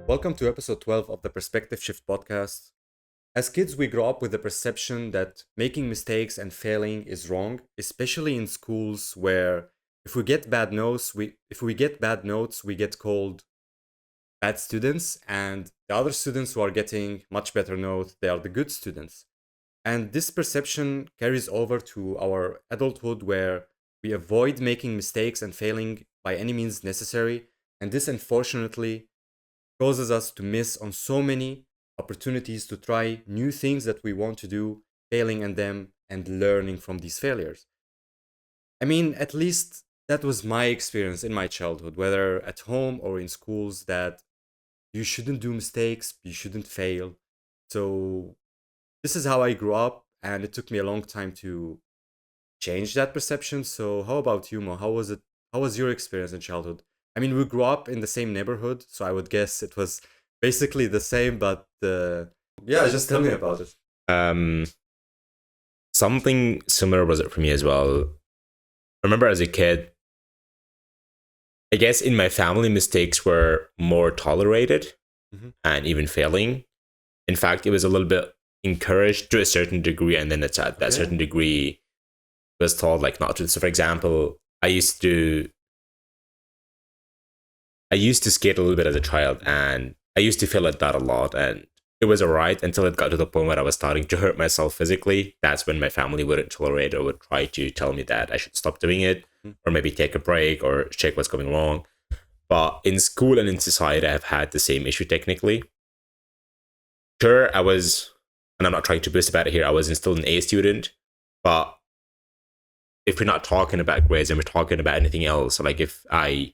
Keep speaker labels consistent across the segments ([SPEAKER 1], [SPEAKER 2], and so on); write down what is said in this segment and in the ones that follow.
[SPEAKER 1] Welcome to episode 12 of the Perspective Shift podcast. As kids, we grow up with the perception that making mistakes and failing is wrong, especially in schools where if we get bad notes, we get called bad students, and the other students who are getting much better notes, they are the good students. And this perception carries over to our adulthood where we avoid making mistakes and failing by any means necessary. And this unfortunately causes us to miss on so many opportunities to try new things that we want to do, failing in them and learning from these failures. I mean, at least that was my experience in my childhood, whether at home or in schools, that you shouldn't do mistakes, you shouldn't fail. So, this is how I grew up, and it took me a long time to change that perception. So, how about you, Mo? How was it? How was your experience in childhood? I mean, we grew up in the same neighborhood, so I would guess it was basically the same. But yeah, just tell me about it.
[SPEAKER 2] Um, Something similar was it for me as well. I remember as a kid, I guess in my family, mistakes were more tolerated
[SPEAKER 1] Mhm.
[SPEAKER 2] and even failing. In fact, it was a little bit encouraged to a certain degree, and then it's at that
[SPEAKER 1] Okay.
[SPEAKER 2] certain degree was told like not to. So, for example, I used to skate a little bit as a child, and I used to feel at that a lot, and it was alright until it got to the point where I was starting to hurt myself physically. That's when my family wouldn't tolerate or would try to tell me that I should stop doing it,
[SPEAKER 1] Mhm.
[SPEAKER 2] or maybe take a break or check what's going wrong. But in school and in society, I've had the same issue technically. Sure, I was, and I'm not trying to boast about it here, I was still an A student, but if we're not talking about grades and we're talking about anything else, like if I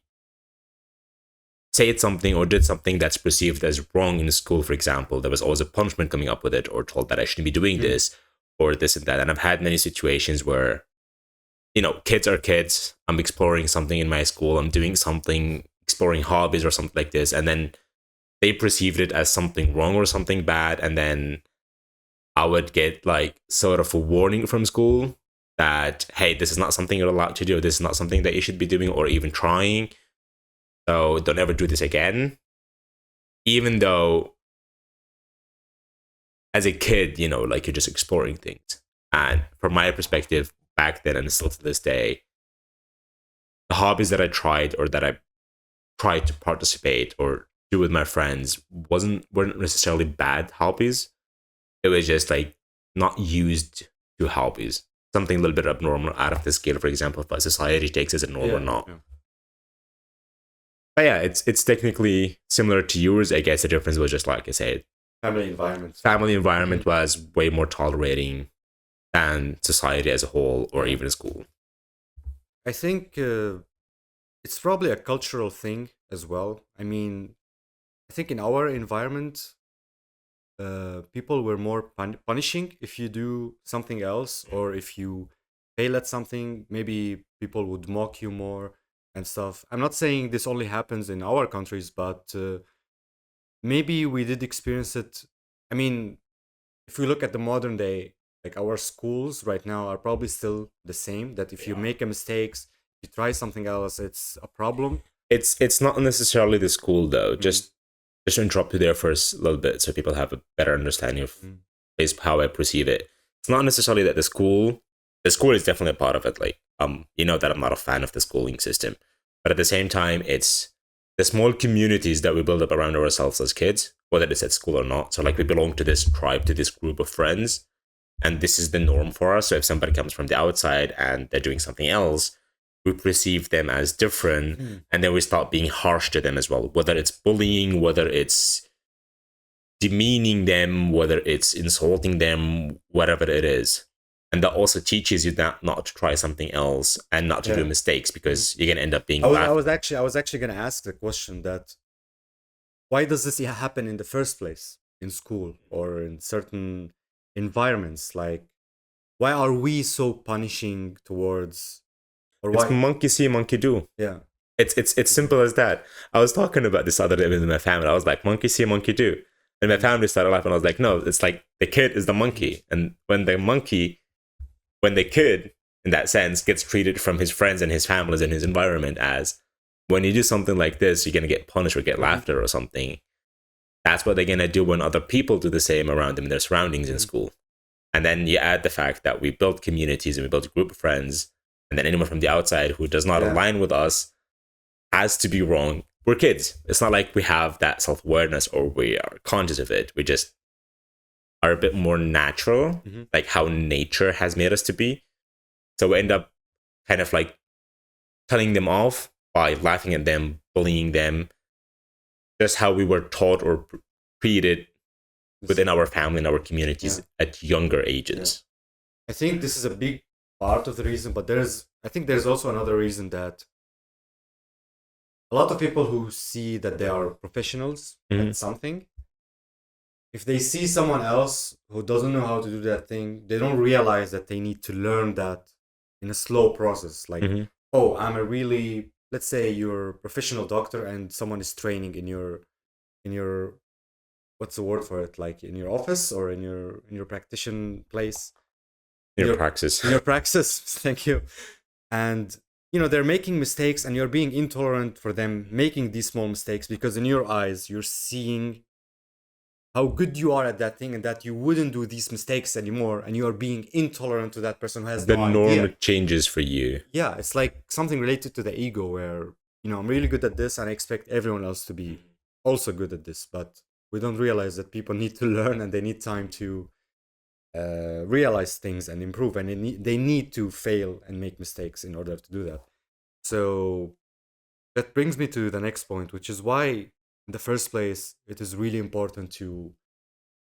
[SPEAKER 2] said something or did something that's perceived as wrong in school, for example, there was always a punishment coming up with it, or told that I shouldn't be doing
[SPEAKER 1] Mhm.
[SPEAKER 2] this or this and that. And I've had many situations where, kids are kids. I'm exploring something in my school, I'm doing something, exploring hobbies or something like this. And then they perceived it as something wrong or something bad. And then I would get like sort of a warning from school that, hey, this is not something you're allowed to do. This is not something that you should be doing or even trying. So don't ever do this again. Even though as a kid, like you're just exploring things. And from my perspective, back then and still to this day, the hobbies that I tried or that I tried to participate or do with my friends weren't necessarily bad hobbies. It was just like not used to hobbies. Something a little bit abnormal out of the scale, for example, but society takes as a norm or
[SPEAKER 1] Yeah,
[SPEAKER 2] not.
[SPEAKER 1] yeah.
[SPEAKER 2] But yeah, it's technically similar to yours. I guess the difference was just like I said,
[SPEAKER 1] Family environment.
[SPEAKER 2] family environment
[SPEAKER 1] Mhm.
[SPEAKER 2] was way more tolerating than society as a whole or
[SPEAKER 1] Yeah.
[SPEAKER 2] even school.
[SPEAKER 1] I think it's probably a cultural thing as well. I mean, I think in our environment, people were more punishing if you do something else, or if you fail at something, maybe people would mock you more and stuff. I'm not saying this only happens in our countries, but maybe we did experience it. I mean, if we look at the modern day, like our schools right now are probably still the same, that if you make a mistakes, you try something else, it's a problem.
[SPEAKER 2] It's not necessarily the school though.
[SPEAKER 1] Mm,
[SPEAKER 2] Just to interrupt you there for a little bit so people have a better understanding of
[SPEAKER 1] mm,
[SPEAKER 2] is how I perceive it. It's not necessarily that the school is definitely a part of it. Like, you know that I'm not a fan of the schooling system, but at the same time, it's the small communities that we build up around ourselves as kids, whether it's at school or not. So, like, we belong to this tribe, to this group of friends, and this is the norm for us. So, if somebody comes from the outside and they're doing something else, we perceive them as different,
[SPEAKER 1] mm.
[SPEAKER 2] and then we start being harsh to them as well, whether it's bullying, whether it's demeaning them, whether it's insulting them, whatever it is. And that also teaches you that not to try something else and not to do
[SPEAKER 1] Yeah.
[SPEAKER 2] mistakes
[SPEAKER 1] Mm.
[SPEAKER 2] because you're gonna end up being
[SPEAKER 1] I
[SPEAKER 2] laughed.
[SPEAKER 1] was actually, gonna ask the question that why does this happen in the first place in school or in certain environments? Like, why are we so punishing towards, or
[SPEAKER 2] It's
[SPEAKER 1] why?
[SPEAKER 2] monkey see, monkey do.
[SPEAKER 1] Yeah.
[SPEAKER 2] It's simple as that. I was talking about this other day with my family. I was like, monkey see, monkey do. And my
[SPEAKER 1] Mm,
[SPEAKER 2] family started laughing. I was like, no, it's like the kid is the monkey. And when the kid, in that sense, gets treated from his friends and his families and his environment as when you do something like this, you're gonna get punished or get
[SPEAKER 1] mhm.
[SPEAKER 2] laughter or something. That's what they're gonna do when other people do the same around them in their surroundings in
[SPEAKER 1] Mhm.
[SPEAKER 2] school. And then you add the fact that we build communities and we build a group of friends, and then anyone from the outside who does not
[SPEAKER 1] Yeah.
[SPEAKER 2] align with us has to be wrong. We're kids. It's not like we have that self awareness or we are conscious of it. We just are a bit more natural,
[SPEAKER 1] Mhm.
[SPEAKER 2] like how nature has made us to be. So we end up kind of like telling them off by laughing at them, bullying them, just how we were taught or treated within our family and our
[SPEAKER 1] Yeah.
[SPEAKER 2] communities at younger
[SPEAKER 1] Yeah.
[SPEAKER 2] ages.
[SPEAKER 1] I think this is a big part of the reason, but I think there's also another reason that a lot of people who see that they are professionals
[SPEAKER 2] Mhm.
[SPEAKER 1] at something, if they see someone else who doesn't know how to do that thing, they don't realize that they need to learn that in a slow process. Like,
[SPEAKER 2] Mhm.
[SPEAKER 1] oh, let's say you're a professional doctor and someone is training in your, what's the word for it? Like in your office or in your practitioner place, in
[SPEAKER 2] Your
[SPEAKER 1] your
[SPEAKER 2] praxis.
[SPEAKER 1] in your praxis. Thank you. And they're making mistakes and you're being intolerant for them making these small mistakes because in your eyes you're seeing how good you are at that thing and that you wouldn't do these mistakes anymore and you are being intolerant to that person who has
[SPEAKER 2] The
[SPEAKER 1] no idea.
[SPEAKER 2] norm changes for you.
[SPEAKER 1] Yeah, it's like something related to the ego where I'm really good at this and I expect everyone else to be also good at this, but we don't realize that people need to learn and they need time to realize things and improve, and they need to fail and make mistakes in order to do that. So that brings me to the next point, which is why in the first place it is really important to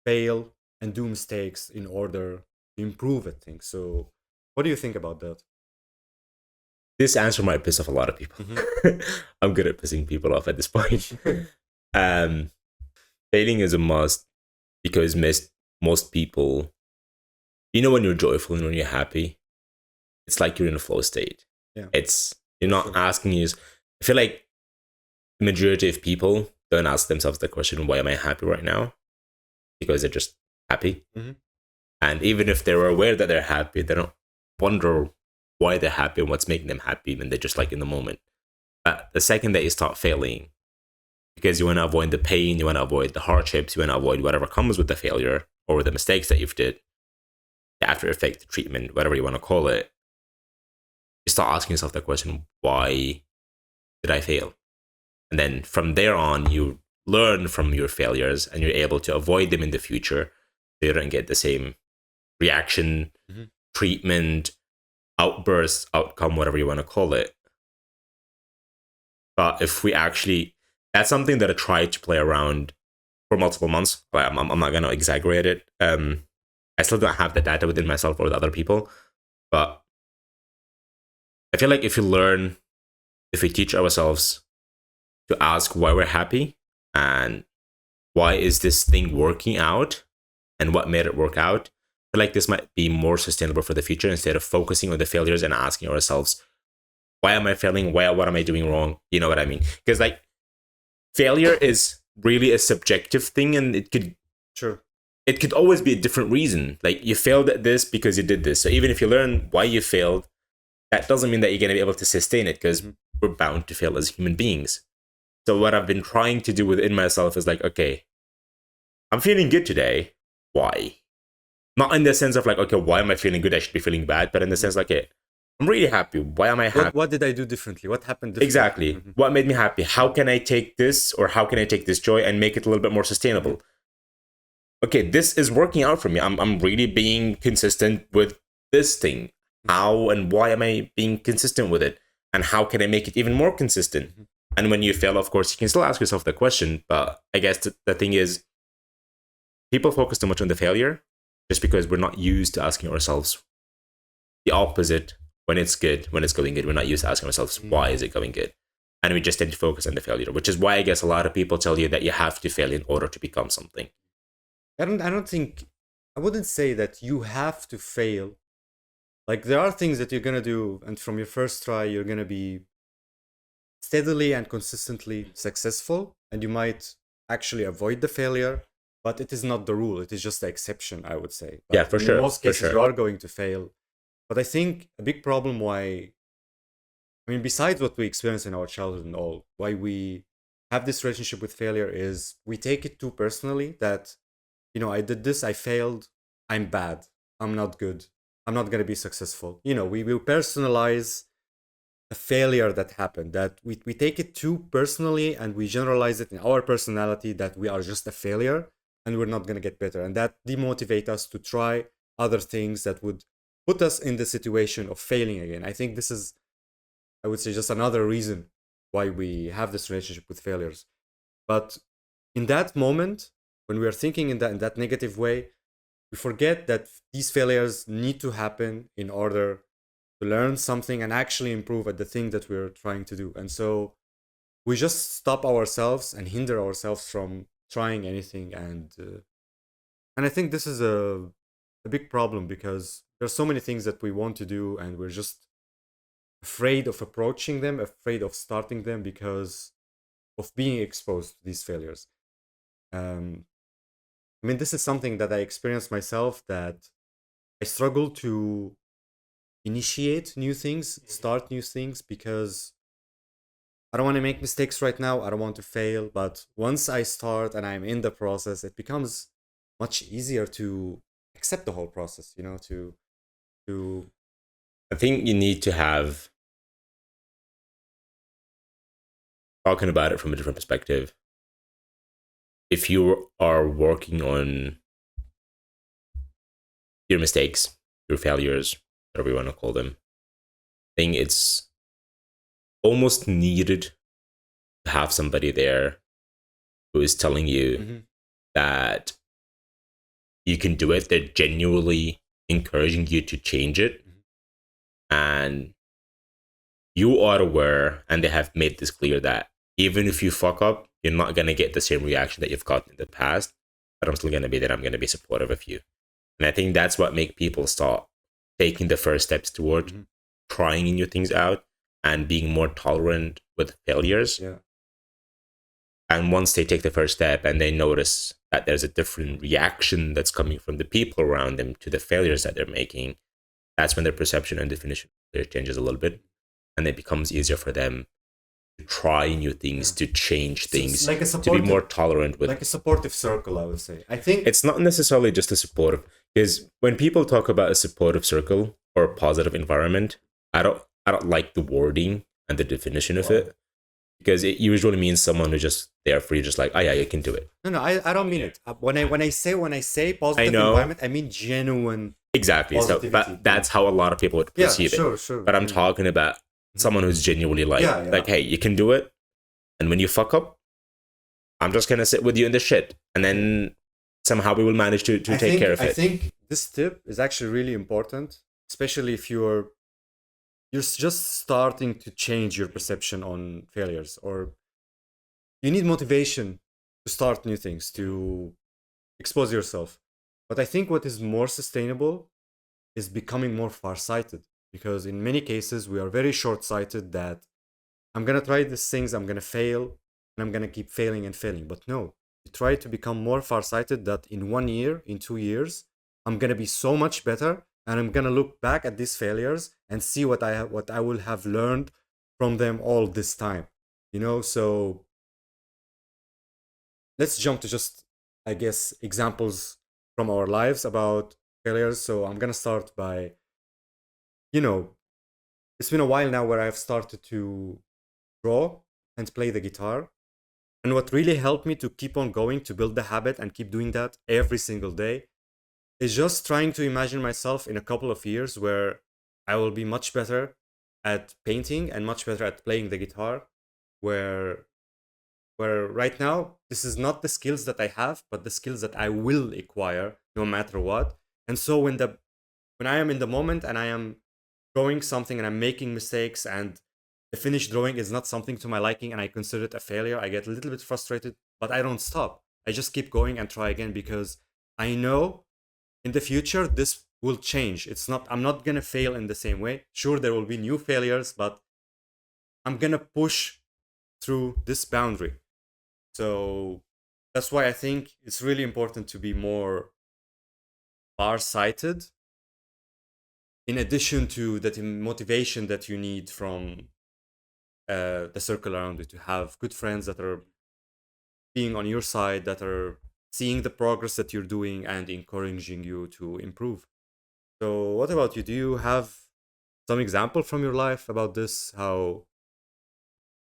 [SPEAKER 1] fail and do mistakes in order to improve at things. So what do you think about that?
[SPEAKER 2] This answer might piss off a lot of people.
[SPEAKER 1] Hmm.
[SPEAKER 2] I'm good at pissing people off at this point. um, Failing is a must because most people, when you're joyful and when you're happy, it's like you're in a flow state.
[SPEAKER 1] Yeah,
[SPEAKER 2] It's you're
[SPEAKER 1] for
[SPEAKER 2] not
[SPEAKER 1] sure.
[SPEAKER 2] asking you. I feel like the majority of people don't ask themselves the question, "Why am I happy right now?" Because they're just happy.
[SPEAKER 1] Hmm.
[SPEAKER 2] And even if they're aware that they're happy, they don't wonder why they're happy and what's making them happy when they're just like in the moment. But the second that you start failing, because you want to avoid the pain, you want to avoid the hardships, you want to avoid whatever comes with the failure or the mistakes that you've did, the after effect, the treatment, whatever you want to call it, you start asking yourself the question, why did I fail? And then from there on, you learn from your failures and you're able to avoid them in the future so you don't get the same reaction,
[SPEAKER 1] Hmm.
[SPEAKER 2] treatment, outburst, outcome, whatever you want to call it. But if we actually, that's something that I tried to play around for multiple months. I'm not going to exaggerate it. I still don't have the data within myself or with other people. But I feel like if we teach ourselves to ask why we're happy and why is this thing working out and what made it work out, I feel like this might be more sustainable for the future instead of focusing on the failures and asking ourselves, why am I failing? What am I doing wrong? You know what I mean? Because like failure is really a subjective thing and
[SPEAKER 1] Sure.
[SPEAKER 2] it could always be a different reason. Like you failed at this because you did this. So even if you learn why you failed, that doesn't mean that you're going to be able to sustain it because
[SPEAKER 1] Hmm.
[SPEAKER 2] we're bound to fail as human beings. So what I've been trying to do within myself is like, okay, I'm feeling good today. Why? Not in the sense of like, okay, why am I feeling good? I should be feeling bad, but in the
[SPEAKER 1] Hmm.
[SPEAKER 2] sense like, okay, I'm really happy. Why am I happy?
[SPEAKER 1] What did I do differently? What happened differently?
[SPEAKER 2] Exactly.
[SPEAKER 1] Hmm.
[SPEAKER 2] What made me happy? How can I take this or how can I take this joy and make it a little bit more
[SPEAKER 1] Hmm.
[SPEAKER 2] sustainable? Okay, this is working out for me. I'm really being consistent with this thing. How and why am I being consistent with it? And how can I make it even more consistent?
[SPEAKER 1] Hmm.
[SPEAKER 2] And when you fail, of course, you can still ask yourself the question. But I guess the thing is, people focus too much on the failure just because we're not used to asking ourselves the opposite when it's good, when it's going good. We're not used to asking ourselves, why is it going good? And we just tend to focus on the failure, which is why I guess a lot of people tell you that you have to fail in order to become something.
[SPEAKER 1] I don't think, I wouldn't say that you have to fail. Like there are things that you're gonna do, and from your first try, you're gonna be steadily and consistently successful, and you might actually avoid the failure, but it is not the rule. It is just the exception, I would say.
[SPEAKER 2] Yeah,
[SPEAKER 1] But
[SPEAKER 2] for
[SPEAKER 1] in
[SPEAKER 2] sure.
[SPEAKER 1] most
[SPEAKER 2] For
[SPEAKER 1] cases,
[SPEAKER 2] sure.
[SPEAKER 1] you are going to fail. But I think a big problem why, I mean, besides what we experience in our childhood and all, why we have this relationship with failure is we take it too personally that, I did this, I failed, I'm bad, I'm not good, I'm not going to be successful. We will personalize a failure that happened, that we take it too personally and we generalize it in our personality that we are just a failure and we're not going to get better. And that demotivate us to try other things that would put us in the situation of failing again. I think this is, I would say, just another reason why we have this relationship with failures. But in that moment, when we are thinking in that negative way, we forget that these failures need to happen in order to learn something and actually improve at the thing that we're trying to do. And so we just stop ourselves and hinder ourselves from trying anything. And I think this is a big problem because there's so many things that we want to do and we're just afraid of approaching them, afraid of starting them because of being exposed to these failures. Um, I mean, this is something that I experienced myself, that I struggle to initiate new things, start new things, because I don't want to make mistakes right now. I don't want to fail. But once I start and I'm in the process, it becomes much easier to accept the whole process, to
[SPEAKER 2] I think you need to have, talking about it from a different perspective, if you are working on your mistakes, your failures, whatever you want to call them, I think it's almost needed to have somebody there who is telling you
[SPEAKER 1] Mhm.
[SPEAKER 2] that you can do it. They're genuinely encouraging you to change it.
[SPEAKER 1] Mhm.
[SPEAKER 2] And you are aware, and they have made this clear, that even if you fuck up, you're not going to get the same reaction that you've gotten in the past. But I'm still going to be there. I'm going to be supportive of you. And I think that's what make people start taking the first steps toward
[SPEAKER 1] Mhm.
[SPEAKER 2] trying new things out and being more tolerant with failures.
[SPEAKER 1] Yeah.
[SPEAKER 2] And once they take the first step and they notice that there's a different reaction that's coming from the people around them to the failures that they're making, that's when their perception and definition of failure changes a little bit. And it becomes easier for them to try new things,
[SPEAKER 1] Yeah.
[SPEAKER 2] to change
[SPEAKER 1] So it's
[SPEAKER 2] things,
[SPEAKER 1] like a
[SPEAKER 2] to be more
[SPEAKER 1] supportive,
[SPEAKER 2] tolerant with.
[SPEAKER 1] like a supportive circle, I would say. I think.
[SPEAKER 2] It's not necessarily just a supportive, because when people talk about a supportive circle or a positive environment, I don't like the wording and the definition of
[SPEAKER 1] Wow.
[SPEAKER 2] it, because it usually means someone who's just there for you, just like, oh yeah, you can do it.
[SPEAKER 1] No, no, I don't mean it. When I say
[SPEAKER 2] I
[SPEAKER 1] positive
[SPEAKER 2] know
[SPEAKER 1] environment, I mean genuine
[SPEAKER 2] exactly. So
[SPEAKER 1] positivity.
[SPEAKER 2] but that's how a lot of people would
[SPEAKER 1] Yeah,
[SPEAKER 2] perceive it.
[SPEAKER 1] sure, sure.
[SPEAKER 2] But I'm
[SPEAKER 1] Yeah.
[SPEAKER 2] talking about
[SPEAKER 1] Mhm.
[SPEAKER 2] someone who's genuinely
[SPEAKER 1] Yeah, yeah.
[SPEAKER 2] like, hey, you can do it. And when you fuck up, I'm just gonna sit with you in the shit. And
[SPEAKER 1] Yeah.
[SPEAKER 2] then somehow we will manage to
[SPEAKER 1] I
[SPEAKER 2] take
[SPEAKER 1] think
[SPEAKER 2] care of
[SPEAKER 1] I
[SPEAKER 2] it.
[SPEAKER 1] think this tip is actually really important, especially if you're just starting to change your perception on failures, or you need motivation to start new things, to expose yourself. But I think what is more sustainable is becoming more farsighted, because in many cases we are very short-sighted, that I'm gonna try these things, I'm gonna fail, and I'm gonna keep failing and failing. But no, you try to become more farsighted, that in 1 year, in 2 years, I'm gonna be so much better, and I'm gonna look back at these failures and see what I will have learned from them all this time. So let's jump to just, I guess, examples from our lives about failures. So I'm gonna start by, you know, it's been a while now where I've started to draw and play the guitar. And what really helped me to keep on going, to build the habit and keep doing that every single day, is just trying to imagine myself in a couple of years where I will be much better at painting and much better at playing the guitar. Where where right now this is not the skills that I have, but the skills that I will acquire no matter what. And so when I am in the moment and I am drawing something and I'm making mistakes and the finished drawing is not something to my liking and I consider it a failure, I get a little bit frustrated, but I don't stop. I just keep going and try again, because I know in the future this will change. I'm not going to fail in the same way. Sure, there will be new failures, but I'm going to push through this boundary. So that's why I think it's really important to be more far-sighted, in addition to that motivation that you need from the circle around you, to have good friends that are being on your side, that are seeing the progress that you're doing and encouraging you to improve. So, what about you? Do you have some example from your life about this? How?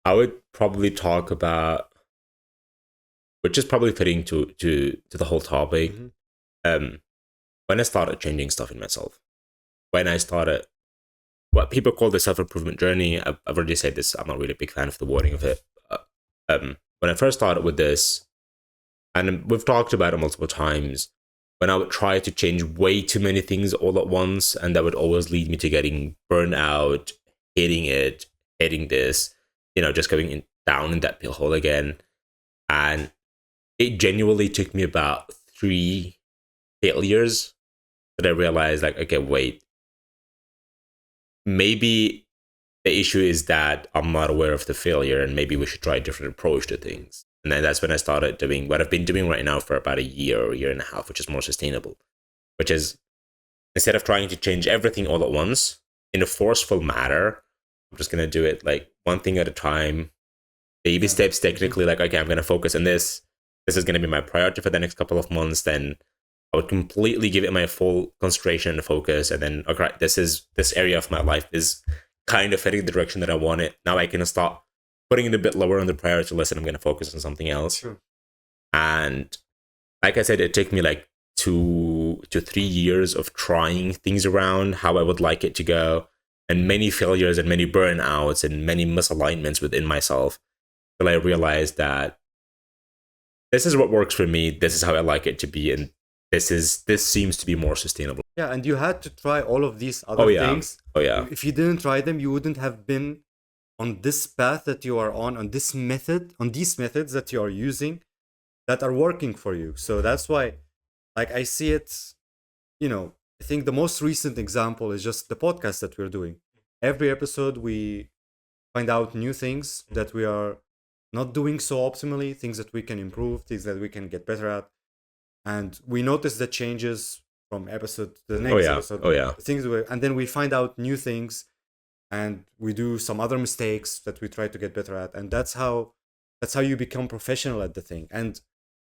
[SPEAKER 2] I would probably talk about, which is probably fitting to the whole topic.
[SPEAKER 1] Mhm.
[SPEAKER 2] Um, when I started changing stuff in myself, when I started what people call the self improvement journey. I've already said this. I'm not really a big fan of the wording of it. Uh, when I first started with this, and we've talked about it multiple times, when I would try to change way too many things all at once, and that would always lead me to getting burned out, hating it, hating this, just going down in that pit hole again. And it genuinely took me about 3 failures that I realized, like, okay, wait, maybe the issue is that I'm not aware of the failure, and maybe we should try a different approach to things. And then that's when I started doing what I've been doing right now for about a year or a year and a half, which is more sustainable, which is instead of trying to change everything all at once in a forceful manner, I'm just going to do it like one thing at a time, baby
[SPEAKER 1] Yeah.
[SPEAKER 2] steps, technically, like, okay, I'm going to focus on this. This is going to be my priority for the next couple of months. Then I would completely give it my full concentration and focus. And then, okay, this area of my life is kind of heading the direction that I want it. Now I can start putting it a bit lower on the priority list, and I'm going to focus on something else.
[SPEAKER 1] Sure.
[SPEAKER 2] And like I said, it took me like 2 to 3 years of trying things around how I would like it to go, and many failures and many burnouts and many misalignments within myself, till I realized that this is what works for me. This is how I like it to be, and this seems to be more sustainable.
[SPEAKER 1] Yeah, and you had to try all of these
[SPEAKER 2] Oh
[SPEAKER 1] other
[SPEAKER 2] yeah,
[SPEAKER 1] things.
[SPEAKER 2] oh yeah,
[SPEAKER 1] If you didn't try them, you wouldn't have been on this path that you are on this method, on these methods that you are using that are working for you. So that's why, like, I see it, I think the most recent example is just the podcast that we're doing. Every episode, we find out new things that we are not doing so optimally, things that we can improve, things that we can get better at. And we notice the changes from episode to the
[SPEAKER 2] oh
[SPEAKER 1] next
[SPEAKER 2] yeah,
[SPEAKER 1] episode,
[SPEAKER 2] oh yeah,
[SPEAKER 1] and then we find out new things, and we do some other mistakes that we try to get better at, and that's how you become professional at the thing. And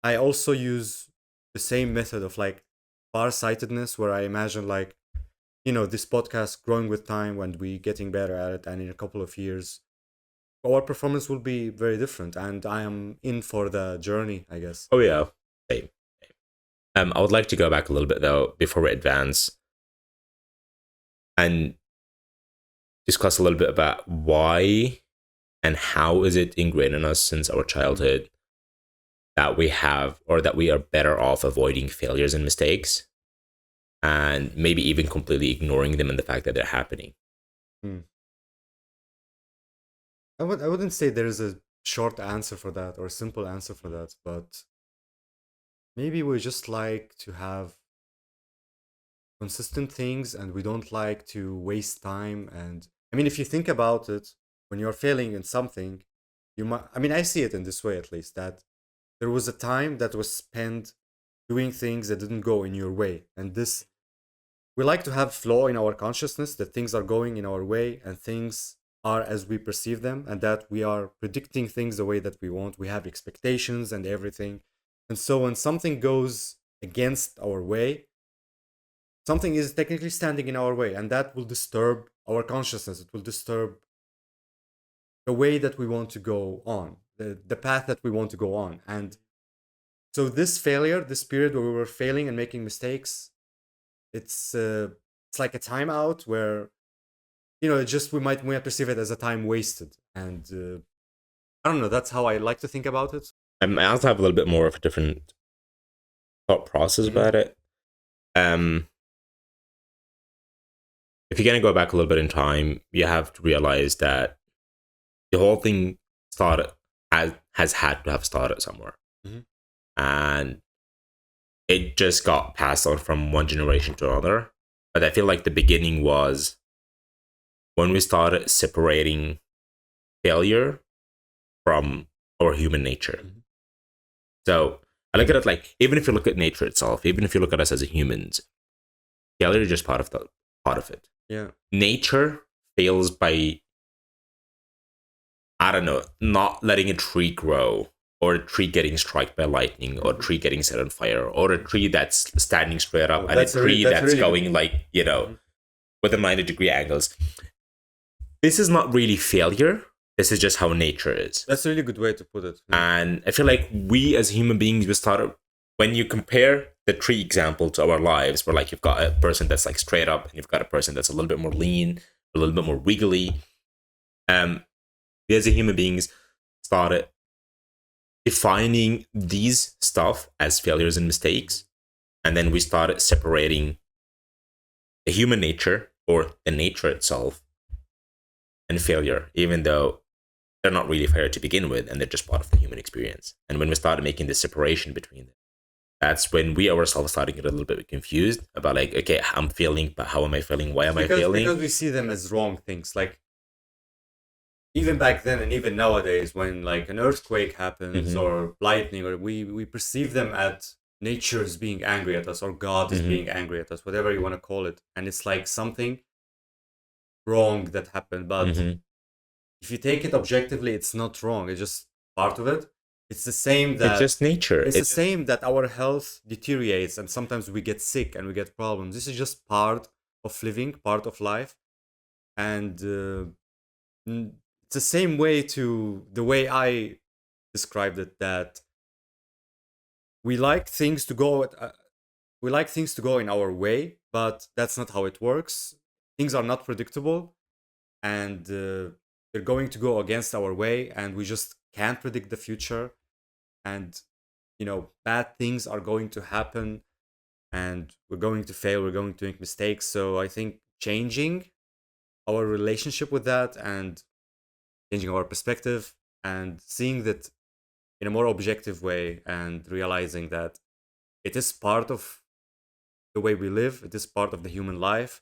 [SPEAKER 1] I also use the same method of like far-sightedness, where I imagine, like, this podcast growing with time, when we getting better at it, and in a couple of years our performance will be very different, and I am in for the journey, I guess.
[SPEAKER 2] oh yeah. Same. I would like to go back a little bit though before we advance and discuss a little bit about why and how is it ingrained in us since our childhood that we have, or that we are better off avoiding failures and mistakes, and maybe even completely ignoring them and the fact that they're happening.
[SPEAKER 1] Hmm. I wouldn't say there is a short answer for that or a simple answer for that, but maybe we just like to have consistent things, and we don't like to waste time. And I mean, if you think about it, when you're failing in something, you might, I mean, I see it in this way, at least, that there was a time that was spent doing things that didn't go in your way. And this, we like to have flow in our consciousness, that things are going in our way and things are as we perceive them, and that we are predicting things the way that we want. We have expectations and everything. And so when something goes against our way, something is technically standing in our way, and that will disturb our consciousness. It will disturb the way that we want to go on, the path that we want to go on. And so this failure, this period where we were failing and making mistakes, it's like a timeout where, it just, we might perceive it as a time wasted. And I don't know, that's how I like to think about it.
[SPEAKER 2] I also have a little bit more of a different thought process
[SPEAKER 1] Mhm.
[SPEAKER 2] about it. Um, if you're going to go back a little bit in time, you have to realize that the whole thing started has had to have started somewhere,
[SPEAKER 1] Mhm.
[SPEAKER 2] and it just got passed on from one generation to another. But I feel like the beginning was when we started separating failure from our human nature.
[SPEAKER 1] Mhm.
[SPEAKER 2] So I look at it like, even if you look at nature itself, even if you look at us as humans, failure is just part of it.
[SPEAKER 1] Yeah.
[SPEAKER 2] Nature fails by, I don't know, not letting a tree grow or a tree getting struck by lightning, or a tree getting set on fire, or a tree that's standing straight up, and a tree that's
[SPEAKER 1] really
[SPEAKER 2] going
[SPEAKER 1] good.
[SPEAKER 2] like, with a 90-degree angles. This is not really failure. This is just how nature is.
[SPEAKER 1] That's a really good way to put it.
[SPEAKER 2] And I feel like we as human beings, we started, when you compare the tree example to our lives, where like you've got a person that's like straight up and you've got a person that's a little bit more lean, a little bit more wiggly. We as a human beings started defining these stuff as failures and mistakes. And then we started separating the human nature, or the nature itself, and failure, even though they're not really failure to begin with, and they're just part of the human experience. And when we started making this separation between them, that's when we ourselves started to get a little bit confused about like, okay, I'm failing, but how am I failing? Why am I failing?
[SPEAKER 1] Because we see them as wrong things. Like, even back then and even nowadays, when like an earthquake happens or lightning, or we perceive them as nature is being angry at us, or God is being angry at us, whatever you want to call it. And it's like something wrong that happened. But if you take it objectively, it's not wrong. It's just part of it. It's the same that
[SPEAKER 2] it's just nature.
[SPEAKER 1] It's the same that our health deteriorates and sometimes we get sick and we get problems. This is just part of living, part of life. And it's the same way to the way I described it, that we like things to go in our way, but that's not how it works. Things are not predictable, and they're going to go against our way, and we just can't predict the future. And bad things are going to happen, and we're going to fail, we're going to make mistakes. So I think changing our relationship with that, and changing our perspective, and seeing that in a more objective way, and realizing that it is part of the way we live, it is part of the human life,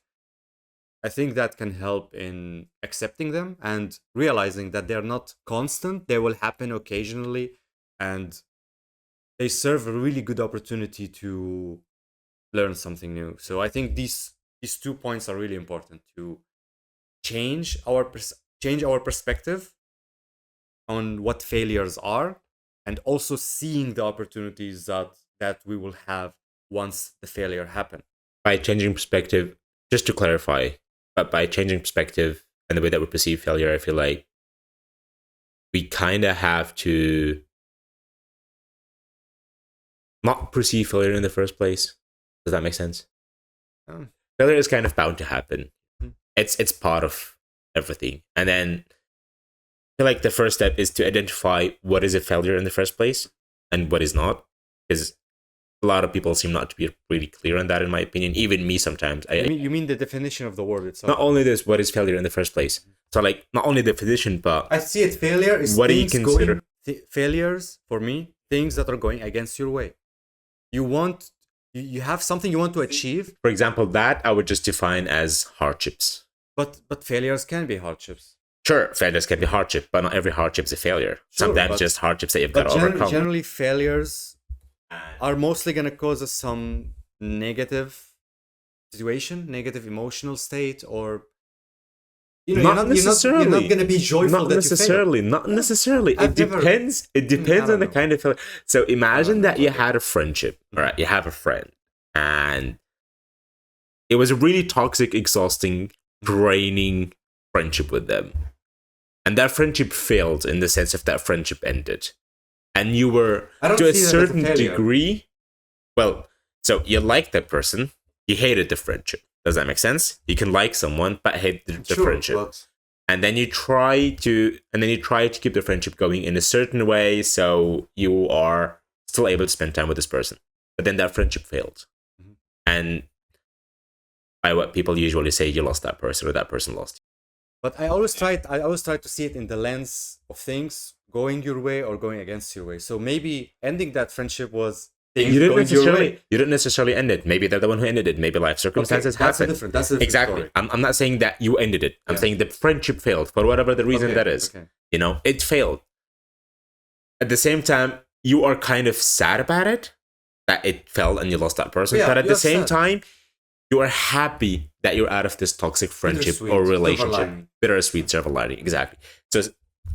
[SPEAKER 1] I think that can help in accepting them and realizing that they're not constant. They will happen occasionally, and they serve a really good opportunity to learn something new. So I think these 2 points are really important: to change our perspective on what failures are, and also seeing the opportunities that we will have once the failure happen.
[SPEAKER 2] By changing perspective, just to clarify, but by changing perspective and the way that we perceive failure, I feel like we kind of have to not perceive failure in the first place. Does that make sense?
[SPEAKER 1] Oh.
[SPEAKER 2] Failure is kind of bound to happen. It's part of everything. And then I feel like the first step is to identify what is a failure in the first place and what is not. Because a lot of people seem not to be really clear on that, in my opinion. Even me sometimes.
[SPEAKER 1] You mean the definition of the word itself?
[SPEAKER 2] Not only this, what is failure in the first place? So like, not only the definition, but
[SPEAKER 1] I see it. Failure is
[SPEAKER 2] what do you consider?
[SPEAKER 1] Failures, for me, things that are going against your way. You have something you want to achieve.
[SPEAKER 2] For example, that I would just define as hardships.
[SPEAKER 1] But failures can be hardships.
[SPEAKER 2] Sure, failures can be hardship, but not every hardship is a failure.
[SPEAKER 1] Sure,
[SPEAKER 2] sometimes just hardships that you've got to overcome.
[SPEAKER 1] Generally, failures are mostly going to cause us some negative situation, negative emotional state, or
[SPEAKER 2] not necessarily.
[SPEAKER 1] You're not going to be joyful.
[SPEAKER 2] Not necessarily. Not necessarily. It depends. It depends on the kind of failure. So imagine that you had a friendship. All right, you have a friend, and it was a really toxic, exhausting, draining friendship with them, and that friendship failed in the sense of that friendship ended, and you were to a certain degree. Well, so you liked that person, you hated the friendship. Does that make sense? You can like someone but hate the friendship. But... And then you try to keep the friendship going in a certain way so you are still able to spend time with this person. But then that friendship failed. And by what people usually say, you lost that person or that person lost you.
[SPEAKER 1] But I always try to see it in the lens of things going your way or going against your way. So maybe ending that friendship was
[SPEAKER 2] you didn't necessarily end it. Maybe they're the one who ended it. Maybe life circumstances happened.
[SPEAKER 1] That's a different
[SPEAKER 2] exactly.
[SPEAKER 1] Story.
[SPEAKER 2] I'm not saying that you ended it. I'm saying the friendship failed for whatever the reason that is.
[SPEAKER 1] Okay.
[SPEAKER 2] It failed. At the same time, you are kind of sad about it, that it fell and you lost that person. But at the same time, you are happy that you're out of this toxic friendship or relationship. Bittersweet silver lining. Exactly. So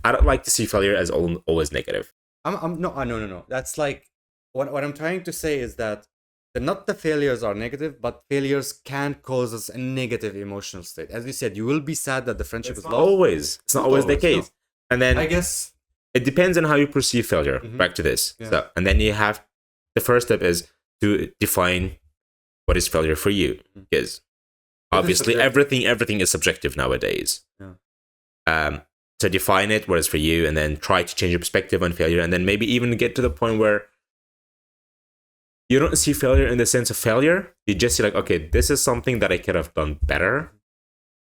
[SPEAKER 2] I don't like to see failure as always negative.
[SPEAKER 1] I'm no, no, no, no. That's like what I'm trying to say is that not the failures are negative, but failures can cause us a negative emotional state. As you said, you will be sad that the friendship
[SPEAKER 2] It's
[SPEAKER 1] is
[SPEAKER 2] not
[SPEAKER 1] lost.
[SPEAKER 2] always. It's not
[SPEAKER 1] Not
[SPEAKER 2] always the
[SPEAKER 1] always, no.
[SPEAKER 2] case. And then
[SPEAKER 1] I guess.
[SPEAKER 2] it depends on how you perceive failure.
[SPEAKER 1] Mhm.
[SPEAKER 2] Back to this.
[SPEAKER 1] Yeah.
[SPEAKER 2] So, and then you have the first step is to define what is failure for you, because obviously everything is subjective nowadays.
[SPEAKER 1] Yeah.
[SPEAKER 2] So define it, what is for you, and then try to change your perspective on failure, and then maybe even get to the point where you don't see failure in the sense of failure. You just see like, okay, this is something that I could have done better.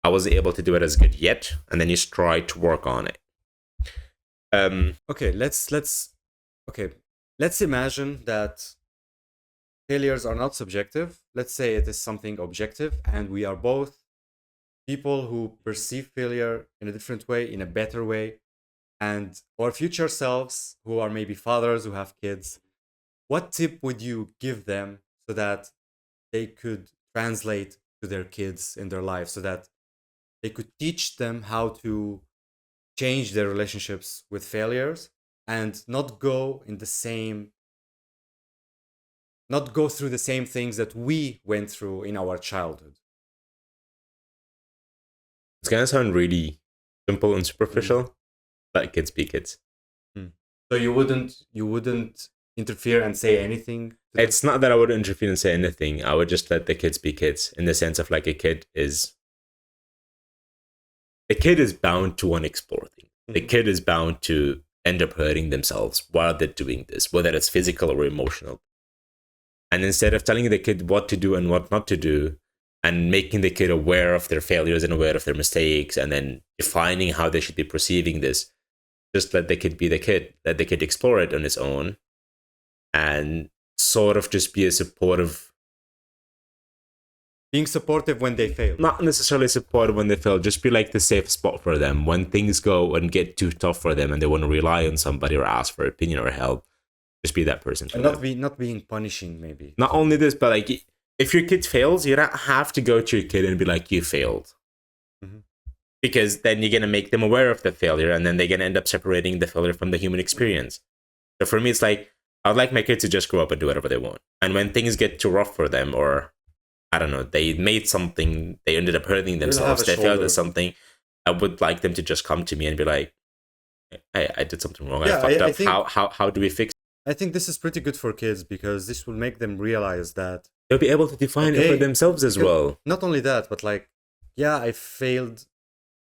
[SPEAKER 2] I wasn't able to do it as good yet, and then you try to work on it.
[SPEAKER 1] Okay, let's imagine that failures are not subjective. Let's say it is something objective, and we are both people who perceive failure in a different way, in a better way. And our future selves, who are maybe fathers, who have kids, what tip would you give them so that they could translate to their kids in their life, so that they could teach them how to change their relationships with failures and not go through the same things that we went through in our childhood?
[SPEAKER 2] It's gonna sound really simple and superficial, but kids be kids.
[SPEAKER 1] So you wouldn't interfere and say anything?
[SPEAKER 2] It's not that I would interfere and say anything. I would just let the kids be kids, in the sense of like a kid is bound to want to explore things. The kid is bound to end up hurting themselves while they're doing this, whether it's physical or emotional. And instead of telling the kid what to do and what not to do, and making the kid aware of their failures and aware of their mistakes, and then defining how they should be perceiving this, just let the kid be the kid, let the kid explore it on its own, and sort of just be a supportive.
[SPEAKER 1] Being supportive when they fail.
[SPEAKER 2] Not necessarily supportive when they fail, just be like the safe spot for them. When things go and get too tough for them and they want to rely on somebody or ask for opinion or help, just be that person for them.
[SPEAKER 1] Not being punishing, maybe.
[SPEAKER 2] Not only this, but like, if your kid fails, you don't have to go to your kid and be like, you failed. Because then you're going to make them aware of the failure, and then they're going to end up separating the failure from the human experience. So for me, it's like, I'd like my kids to just grow up and do whatever they want. And when things get too rough for them, or I don't know, they made something, they ended up hurting themselves, they failed at something, I would like them to just come to me and be like, hey, I did something wrong. I fucked up. Think, how do we fix it?
[SPEAKER 1] I think this is pretty good for kids, because this will make them realize that
[SPEAKER 2] they'll be able to define it for themselves as well.
[SPEAKER 1] Not only that, but like, yeah, I failed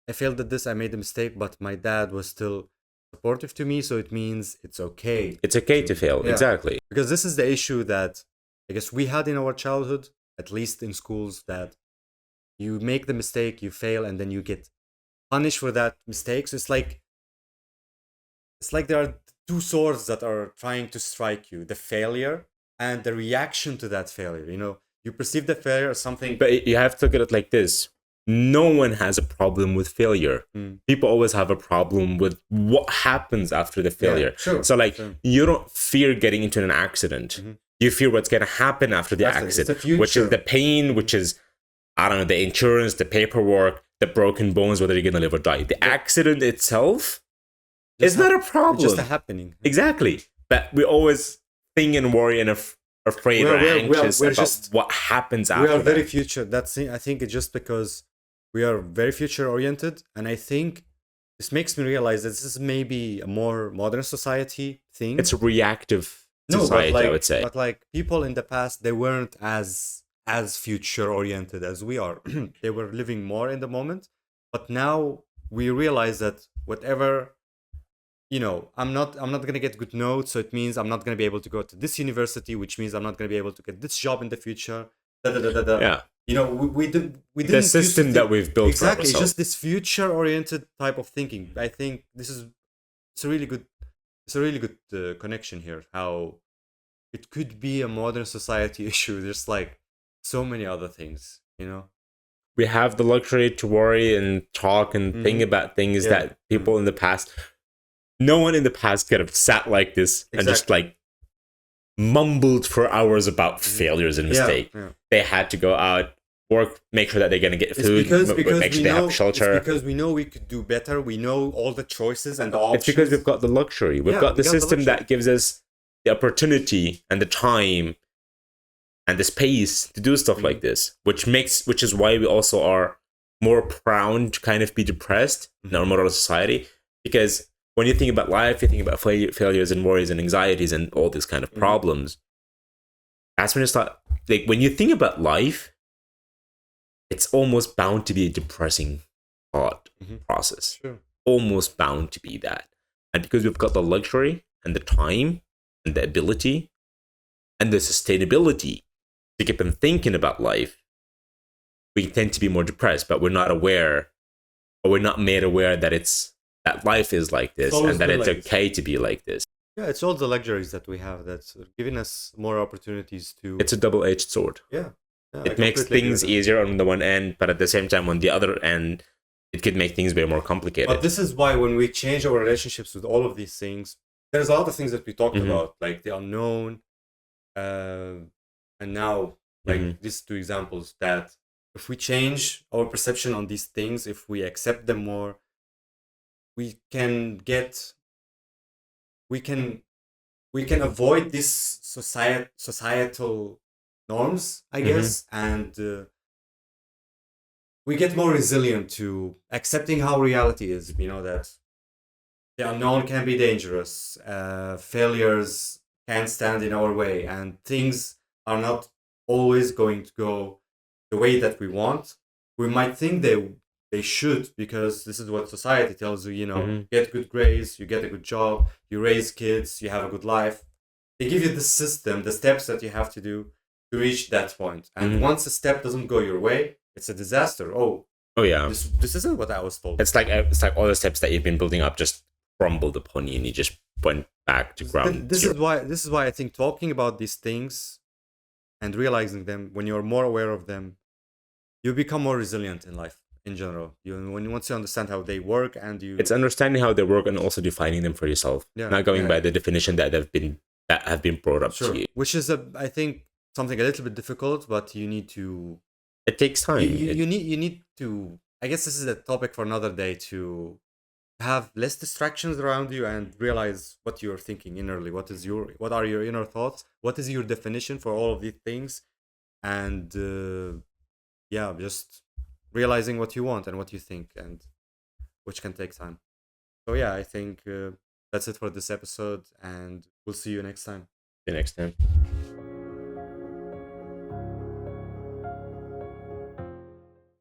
[SPEAKER 1] at this, I made a mistake, but my dad was still supportive to me, so it means it's okay.
[SPEAKER 2] It's okay to fail, exactly.
[SPEAKER 1] Because this is the issue that I guess we had in our childhood, at least in schools, that you make the mistake, you fail, and then you get punished for that mistake. So it's like there are two swords that are trying to strike you: the failure and the reaction to that failure. You know, you perceive the failure as something,
[SPEAKER 2] but you have to look at it like this. No one has a problem with failure. People always have a problem with what happens after the failure. So like, you don't fear getting into an accident. You fear what's going to happen after the accident, which is the pain, which is, I don't know, the insurance, the paperwork, the broken bones, whether you're going to live or die. The accident itself is not a problem.
[SPEAKER 1] It's just a happening.
[SPEAKER 2] Exactly. But we always think and worry and afraid or anxious about what happens after.
[SPEAKER 1] We are very future. I think it's just because we are very future oriented, and I think this makes me realize that this is maybe a more modern society thing.
[SPEAKER 2] It's a reactive society, I would say.
[SPEAKER 1] But like, people in the past, they weren't as future oriented as we are. They were living more in the moment. But now we realize that whatever, you know, I'm not gonna get good notes, so it means I'm not gonna be able to go to this university, which means I'm not gonna be able to get this job in the future.
[SPEAKER 2] Yeah.
[SPEAKER 1] You know, we didn't.
[SPEAKER 2] The system that we've built
[SPEAKER 1] exactly,
[SPEAKER 2] for ourselves.
[SPEAKER 1] just this future-oriented type of thinking. I think it's a really good connection here. How it could be a modern society issue. There's like so many other things, you know.
[SPEAKER 2] We have the luxury to worry and talk and think about things that people in the past. No one in the past could have sat like this and just like mumbled for hours about failures and mistakes. They had to go out, work, make sure that they're gonna get
[SPEAKER 1] It's
[SPEAKER 2] food,
[SPEAKER 1] because
[SPEAKER 2] make
[SPEAKER 1] we
[SPEAKER 2] sure they have
[SPEAKER 1] know it's
[SPEAKER 2] shelter.
[SPEAKER 1] because we know we could do better. We know all the choices and the
[SPEAKER 2] It's because
[SPEAKER 1] options.
[SPEAKER 2] we've got the luxury. We've
[SPEAKER 1] Yeah,
[SPEAKER 2] got
[SPEAKER 1] we
[SPEAKER 2] the
[SPEAKER 1] got the
[SPEAKER 2] system
[SPEAKER 1] luxury.
[SPEAKER 2] that gives us the opportunity and the time and the space to do stuff like this, which is why we also are more prone to kind of be depressed in our modern society. Because when you think about life, you think about failures and worries and anxieties and all these kind of problems. That's when you start, like, when you think about life, it's almost bound to be a depressing thought process.
[SPEAKER 1] Sure.
[SPEAKER 2] Almost bound to be that. And because we've got the luxury and the time and the ability and the sustainability to keep on thinking about life, we tend to be more depressed, but we're not aware, or we're not made aware that that life is like this and that it's okay to be like this.
[SPEAKER 1] Yeah, it's all the luxuries that we have that's giving us more opportunities to.
[SPEAKER 2] It's a double-edged sword.
[SPEAKER 1] Yeah.
[SPEAKER 2] It makes things easier on the one end, but at the same time, on the other end, it could make things way more complicated.
[SPEAKER 1] But this is why when we change our relationships with all of these things, there's a lot of things that we talked about, like the unknown, and now, like these two examples, that if we change our perception on these things, if we accept them more, we can avoid this societal norms, I guess, and we get more resilient to accepting how reality is. You know that the unknown can be dangerous, failures can stand in our way, and things are not always going to go the way that we want. We might think they should, because this is what society tells you. You know, get good grades, you get a good job, you raise kids, you have a good life. They give you the system, the steps that you have to do to reach that point. And once a step doesn't go your way, it's a disaster. Oh yeah, this isn't what I was told.
[SPEAKER 2] It's like all the steps that you've been building up just crumbled upon you, and you just went back to ground.
[SPEAKER 1] This is why I think talking about these things and realizing them, when you're more aware of them, you become more resilient in life in general. Once you understand how they work, and
[SPEAKER 2] it's understanding how they work and also defining them for yourself, not going by the definition that have been brought up to you.
[SPEAKER 1] Which is I think something a little bit difficult, but you need to.
[SPEAKER 2] It takes time.
[SPEAKER 1] You need to. I guess this is a topic for another day, to have less distractions around you and realize what you're thinking innerly. What are your inner thoughts? What is your definition for all of these things? And just realizing what you want and what you think, and which can take time. So yeah, I think that's it for this episode, and we'll see you next time.
[SPEAKER 2] See you next time.